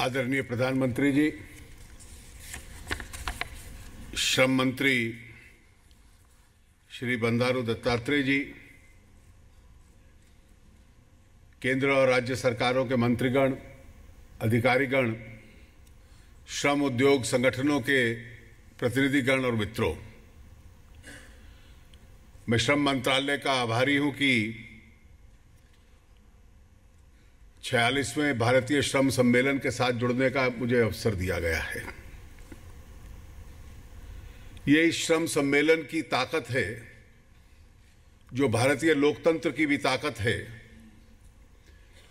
आदरणीय प्रधानमंत्री जी, श्रम मंत्री श्री बंडारू दत्तात्रेय जी, केंद्र और राज्य सरकारों के मंत्रीगण, अधिकारीगण, श्रम उद्योग संगठनों के प्रतिनिधिगण और मित्रों, मैं श्रम मंत्रालय का आभारी हूं कि 46वें भारतीय श्रम सम्मेलन के साथ जुड़ने का मुझे अवसर दिया गया है। ये इस श्रम सम्मेलन की ताकत है, जो भारतीय लोकतंत्र की भी ताकत है,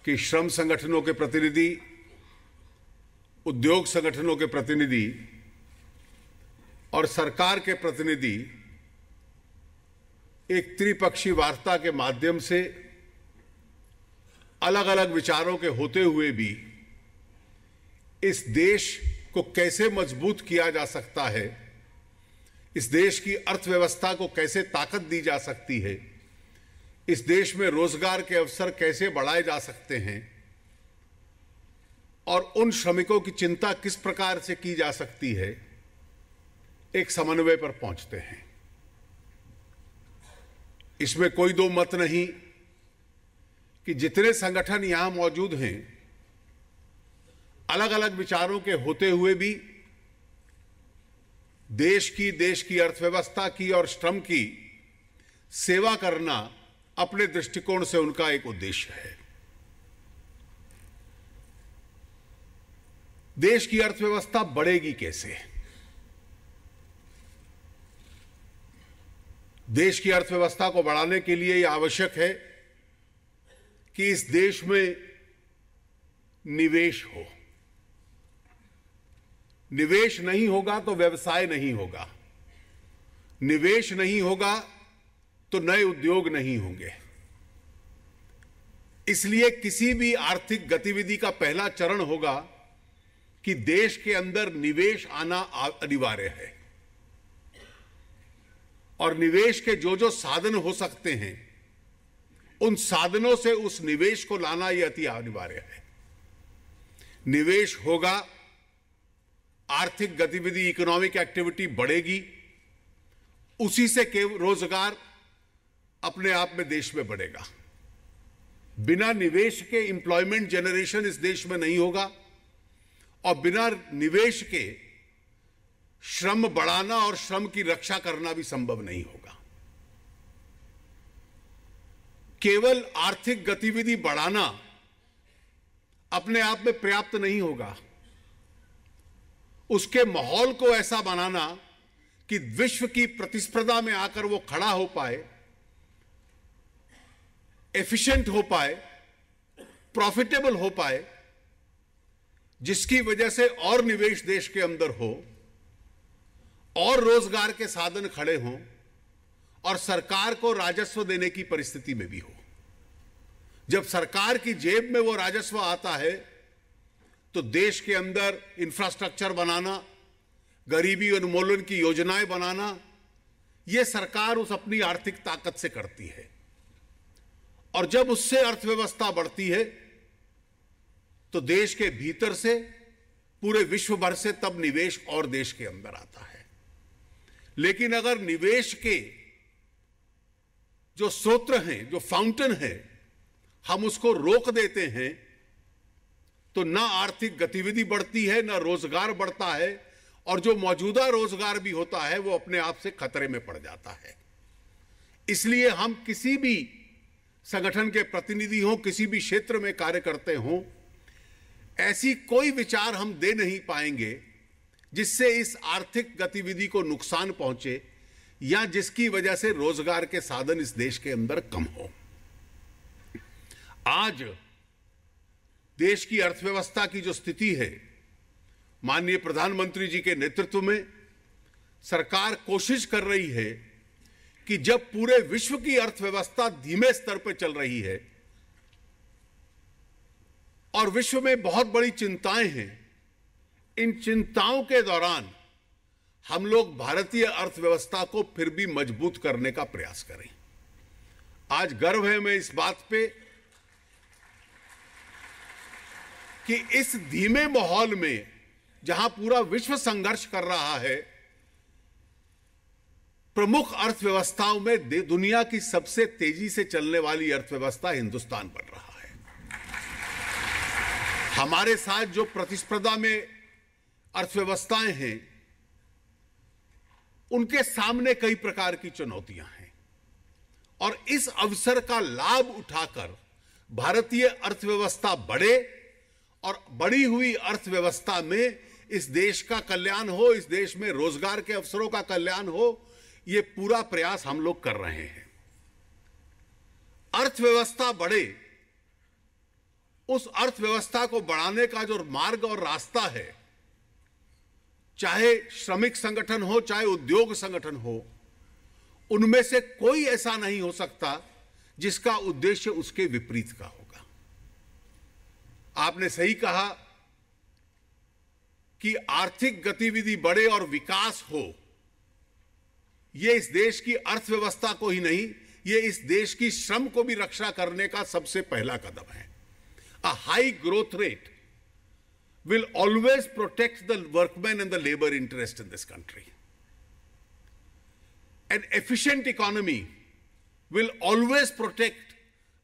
कि श्रम संगठनों के प्रतिनिधि, उद्योग संगठनों के प्रतिनिधि और सरकार के प्रतिनिधि एक त्रिपक्षीय वार्ता के माध्यम से अलग अलग विचारों के होते हुए भी इस देश को कैसे मजबूत किया जा सकता है, इस देश की अर्थव्यवस्था को कैसे ताकत दी जा सकती है, इस देश में रोजगार के अवसर कैसे बढ़ाए जा सकते हैं और उन श्रमिकों की चिंता किस प्रकार से की जा सकती है, एक समन्वय पर पहुंचते हैं। इसमें कोई दो मत नहीं कि जितने संगठन यहां मौजूद हैं, अलग अलग विचारों के होते हुए भी देश की अर्थव्यवस्था की और श्रम की सेवा करना अपने दृष्टिकोण से उनका एक उद्देश्य है। देश की अर्थव्यवस्था बढ़ेगी कैसे? देश की अर्थव्यवस्था को बढ़ाने के लिए यह आवश्यक है कि इस देश में निवेश हो। निवेश नहीं होगा तो व्यवसाय नहीं होगा, निवेश नहीं होगा तो नए उद्योग नहीं होंगे। इसलिए किसी भी आर्थिक गतिविधि का पहला चरण होगा कि देश के अंदर निवेश आना अनिवार्य है, और निवेश के जो साधन हो सकते हैं, उन साधनों से उस निवेश को लाना यह अति अनिवार्य है। निवेश होगा, आर्थिक गतिविधि, इकोनॉमिक एक्टिविटी बढ़ेगी, उसी से रोजगार अपने आप में देश में बढ़ेगा। बिना निवेश के एम्प्लॉयमेंट जनरेशन इस देश में नहीं होगा, और बिना निवेश के श्रम बढ़ाना और श्रम की रक्षा करना भी संभव नहीं होगा। केवल आर्थिक गतिविधि बढ़ाना अपने आप में पर्याप्त नहीं होगा। उसके माहौल को ऐसा बनाना कि विश्व की प्रतिस्पर्धा में आकर वो खड़ा हो पाए, एफिशिएंट हो पाए, प्रॉफिटेबल हो पाए, जिसकी वजह से और निवेश देश के अंदर हो और रोजगार के साधन खड़े हों और सरकार को राजस्व देने की परिस्थिति में भी हो। जब सरकार की जेब में वो राजस्व आता है तो देश के अंदर इंफ्रास्ट्रक्चर बनाना, गरीबी उन्मूलन की योजनाएं बनाना, ये सरकार उस अपनी आर्थिक ताकत से करती है। और जब उससे अर्थव्यवस्था बढ़ती है तो देश के भीतर से, पूरे विश्व भर से तब निवेश और देश के अंदर आता है। लेकिन अगर निवेश के जो स्रोत हैं, जो फाउंटेन है, हम उसको रोक देते हैं तो ना आर्थिक गतिविधि बढ़ती है, ना रोजगार बढ़ता है, और जो मौजूदा रोजगार भी होता है वो अपने आप से खतरे में पड़ जाता है। इसलिए हम किसी भी संगठन के प्रतिनिधि हों, किसी भी क्षेत्र में कार्य करते हों, ऐसी कोई विचार हम दे नहीं पाएंगे जिससे इस आर्थिक गतिविधि को नुकसान पहुंचे या जिसकी वजह से रोजगार के साधन इस देश के अंदर कम हो। आज देश की अर्थव्यवस्था की जो स्थिति है, माननीय प्रधानमंत्री जी के नेतृत्व में सरकार कोशिश कर रही है कि जब पूरे विश्व की अर्थव्यवस्था धीमे स्तर पर चल रही है और विश्व में बहुत बड़ी चिंताएं हैं, इन चिंताओं के दौरान हम लोग भारतीय अर्थव्यवस्था को फिर भी मजबूत करने का प्रयास करें। आज गर्व है मैं इस बात पे कि इस धीमे माहौल में जहां पूरा विश्व संघर्ष कर रहा है, प्रमुख अर्थव्यवस्थाओं में दुनिया की सबसे तेजी से चलने वाली अर्थव्यवस्था हिंदुस्तान बन रहा है। हमारे साथ जो प्रतिस्पर्धा में अर्थव्यवस्थाएं हैं, उनके सामने कई प्रकार की चुनौतियां हैं और इस अवसर का लाभ उठाकर भारतीय अर्थव्यवस्था बढ़े और बढ़ी हुई अर्थव्यवस्था में इस देश का कल्याण हो, इस देश में रोजगार के अवसरों का कल्याण हो, ये पूरा प्रयास हम लोग कर रहे हैं। अर्थव्यवस्था बढ़े, उस अर्थव्यवस्था को बढ़ाने का जो मार्ग और रास्ता है, चाहे श्रमिक संगठन हो, चाहे उद्योग संगठन हो, उनमें से कोई ऐसा नहीं हो सकता जिसका उद्देश्य उसके विपरीत का होगा। आपने सही कहा कि आर्थिक गतिविधि बढ़े और विकास हो, यह इस देश की अर्थव्यवस्था को ही नहीं, यह इस देश की श्रम को भी रक्षा करने का सबसे पहला कदम है। A high growth rate will always protect the workmen and the labor interest in this country. An efficient economy will always protect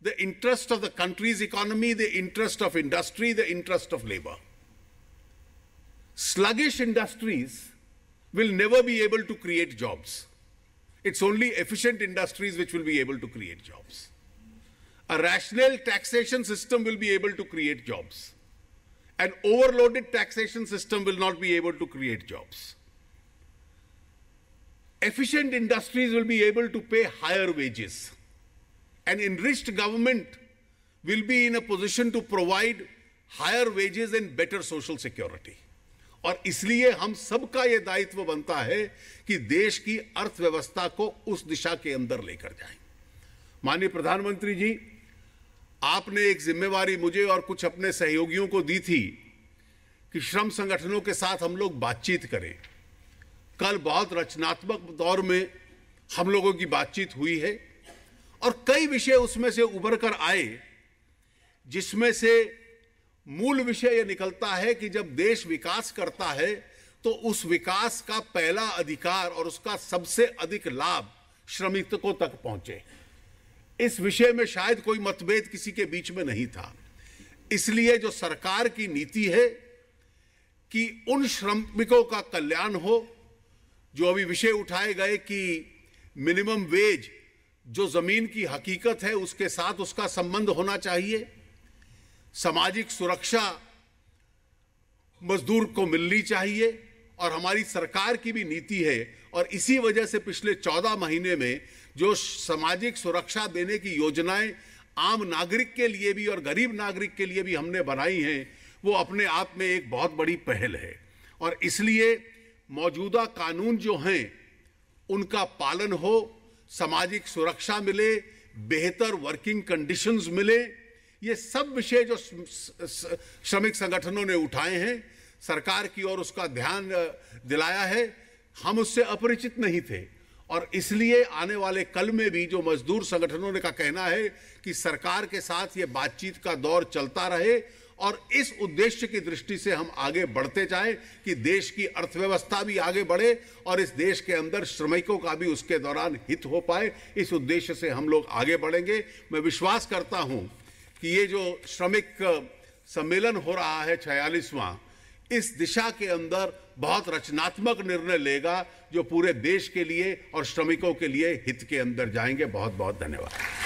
the interest of the country's economy, the interest of industry, the interest of labor. Sluggish industries will never be able to create jobs. It's only efficient industries which will be able to create jobs. A rational taxation system will be able to create jobs. An overloaded taxation system will not be able to create jobs. Efficient industries will be able to pay higher wages. An enriched government will be in a position to provide higher wages and better social security. और इसलिए हम सबका यह दायित्व बनता है कि देश की अर्थव्यवस्था को उस दिशा के अंदर लेकर जाएं। माननीय प्रधानमंत्री जी, आपने एक जिम्मेवारी मुझे और कुछ अपने सहयोगियों को दी थी कि श्रम संगठनों के साथ हम लोग बातचीत करें। कल बहुत रचनात्मक दौर में हम लोगों की बातचीत हुई है और कई विषय उसमें से उभर कर आए, जिसमें से मूल विषय यह निकलता है कि जब देश विकास करता है तो उस विकास का पहला अधिकार और उसका सबसे अधिक लाभ श्रमिकों तक पहुंचे। इस विषय में शायद कोई मतभेद किसी के बीच में नहीं था। इसलिए जो सरकार की नीति है कि उन श्रमिकों का कल्याण हो, जो अभी विषय उठाए गए कि मिनिमम वेज जो जमीन की हकीकत है उसके साथ उसका संबंध होना चाहिए, सामाजिक सुरक्षा मजदूर को मिलनी चाहिए, और हमारी सरकार की भी नीति है। और इसी वजह से पिछले 14 महीने में जो सामाजिक सुरक्षा देने की योजनाएं आम नागरिक के लिए भी और गरीब नागरिक के लिए भी हमने बनाई हैं, वो अपने आप में एक बहुत बड़ी पहल है। और इसलिए मौजूदा कानून जो हैं उनका पालन हो, सामाजिक सुरक्षा मिले, बेहतर वर्किंग कंडीशंस मिले, ये सब विषय जो श्रमिक संगठनों ने उठाए हैं, सरकार की ओर उसका ध्यान दिलाया है। हम उससे अपरिचित नहीं थे और इसलिए आने वाले कल में भी जो मजदूर संगठनों ने का कहना है कि सरकार के साथ ये बातचीत का दौर चलता रहे और इस उद्देश्य की दृष्टि से हम आगे बढ़ते जाएं कि देश की अर्थव्यवस्था भी आगे बढ़े और इस देश के अंदर श्रमिकों का भी उसके दौरान हित हो पाए। इस उद्देश्य से हम लोग आगे बढ़ेंगे। मैं विश्वास करता हूं कि ये जो श्रमिक सम्मेलन हो रहा है 46वां, इस दिशा के अंदर बहुत रचनात्मक निर्णय लेगा जो पूरे देश के लिए और श्रमिकों के लिए हित के अंदर जाएंगे। बहुत बहुत धन्यवाद।